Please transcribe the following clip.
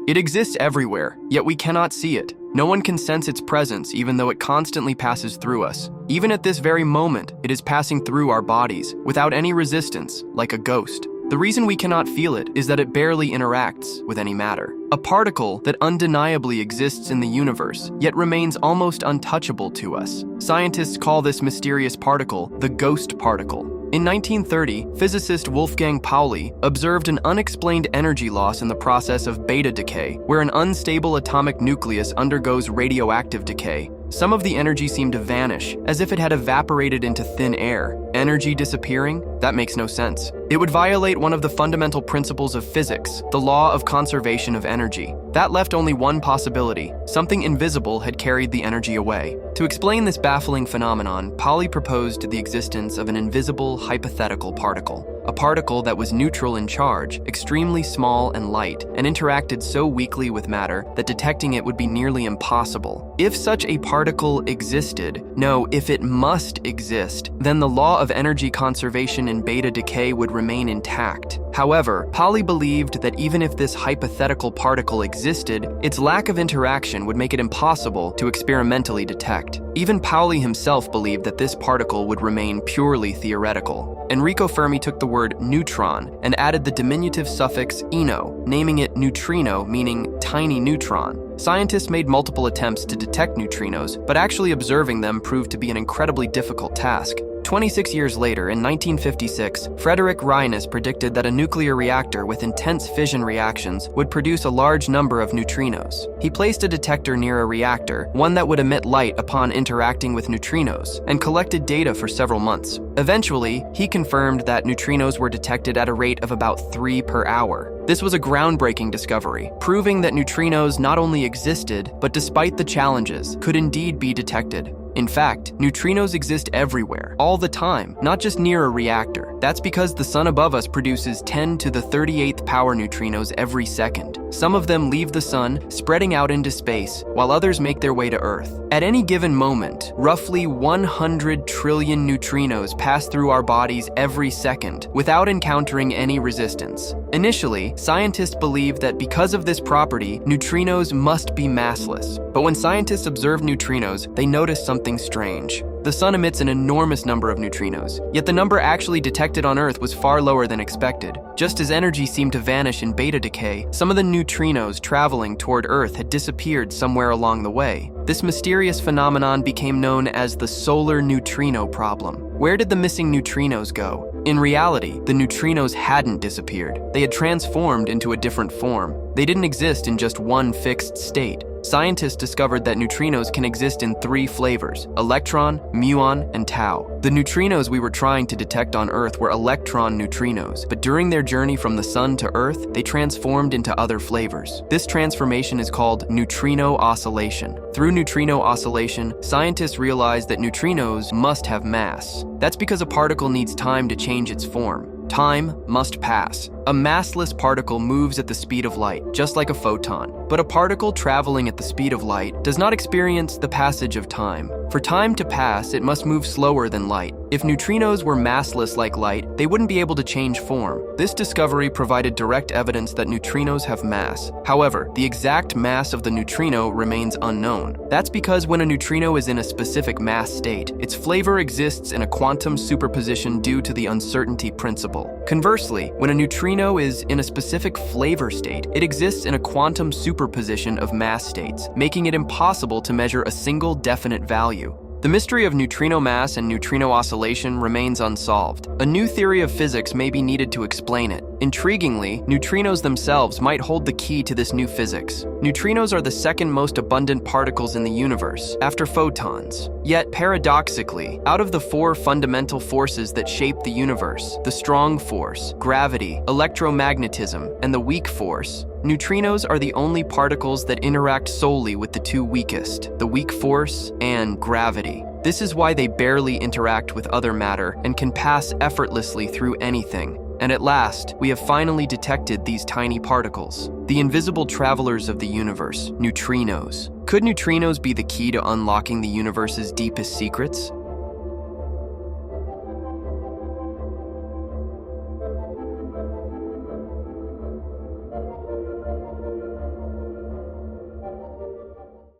It exists everywhere, yet we cannot see it. No one can sense its presence even though it constantly passes through us. Even at this very moment, it is passing through our bodies, without any resistance, like a ghost. The reason we cannot feel it is that it barely interacts with any matter. A particle that undeniably exists in the universe, yet remains almost untouchable to us. Scientists call this mysterious particle the ghost particle. In 1930, physicist Wolfgang Pauli observed an unexplained energy loss in the process of beta decay, where an unstable atomic nucleus undergoes radioactive decay. Some of the energy seemed to vanish, as if it had evaporated into thin air. Energy disappearing? That makes no sense. It would violate one of the fundamental principles of physics, the law of conservation of energy. That left only one possibility. Something invisible had carried the energy away. To explain this baffling phenomenon, Pauli proposed the existence of an invisible hypothetical particle. A particle that was neutral in charge, extremely small and light, and interacted so weakly with matter that detecting it would be nearly impossible. If such a particle existed, no, if it must exist, then the law of energy conservation in beta decay would remain intact. However, Pauli believed that even if this hypothetical particle existed, its lack of interaction would make it impossible to experimentally detect. Even Pauli himself believed that this particle would remain purely theoretical. Enrico Fermi took the word neutron and added the diminutive suffix -ino, naming it neutrino, meaning tiny neutron. Scientists made multiple attempts to detect neutrinos, but actually observing them proved to be an incredibly difficult task. 26 years later, in 1956, Frederick Reines predicted that a nuclear reactor with intense fission reactions would produce a large number of neutrinos. He placed a detector near a reactor, one that would emit light upon interacting with neutrinos, and collected data for several months. Eventually, he confirmed that neutrinos were detected at a rate of about 3 per hour. This was a groundbreaking discovery, proving that neutrinos not only existed, but despite the challenges, could indeed be detected. In fact, neutrinos exist everywhere, all the time, not just near a reactor. That's because the sun above us produces 10 to the 38th power neutrinos every second. Some of them leave the sun, spreading out into space, while others make their way to Earth. At any given moment, roughly 100 trillion neutrinos pass through our bodies every second, without encountering any resistance. Initially, scientists believed that because of this property, neutrinos must be massless. But when scientists observed neutrinos, they noticed something strange. The sun emits an enormous number of neutrinos, yet the number actually detected on Earth was far lower than expected. Just as energy seemed to vanish in beta decay, some of the neutrinos traveling toward Earth had disappeared somewhere along the way. This mysterious phenomenon became known as the solar neutrino problem. Where did the missing neutrinos go? In reality, the neutrinos hadn't disappeared. They had transformed into a different form. They didn't exist in just one fixed state. Scientists discovered that neutrinos can exist in 3 flavors: electron, muon, and tau. The neutrinos we were trying to detect on Earth were electron neutrinos, but during their journey from the sun to Earth, they transformed into other flavors. This transformation is called neutrino oscillation. Through neutrino oscillation, scientists realized that neutrinos must have mass. That's because a particle needs time to change its form. Time must pass. A massless particle moves at the speed of light, just like a photon. But a particle traveling at the speed of light does not experience the passage of time. For time to pass, it must move slower than light. If neutrinos were massless like light, they wouldn't be able to change form. This discovery provided direct evidence that neutrinos have mass. However, the exact mass of the neutrino remains unknown. That's because when a neutrino is in a specific mass state, its flavor exists in a quantum superposition due to the uncertainty principle. Conversely, when a neutrino is in a specific flavor state, it exists in a quantum superposition of mass states, making it impossible to measure a single definite value. The mystery of neutrino mass and neutrino oscillation remains unsolved. A new theory of physics may be needed to explain it. Intriguingly, neutrinos themselves might hold the key to this new physics. Neutrinos are the second most abundant particles in the universe, after photons. Yet, paradoxically, out of the 4 fundamental forces that shape the universe, the strong force, gravity, electromagnetism, and the weak force, neutrinos are the only particles that interact solely with the 2 weakest, the weak force and gravity. This is why they barely interact with other matter and can pass effortlessly through anything. And at last, we have finally detected these tiny particles, the invisible travelers of the universe, neutrinos. Could neutrinos be the key to unlocking the universe's deepest secrets?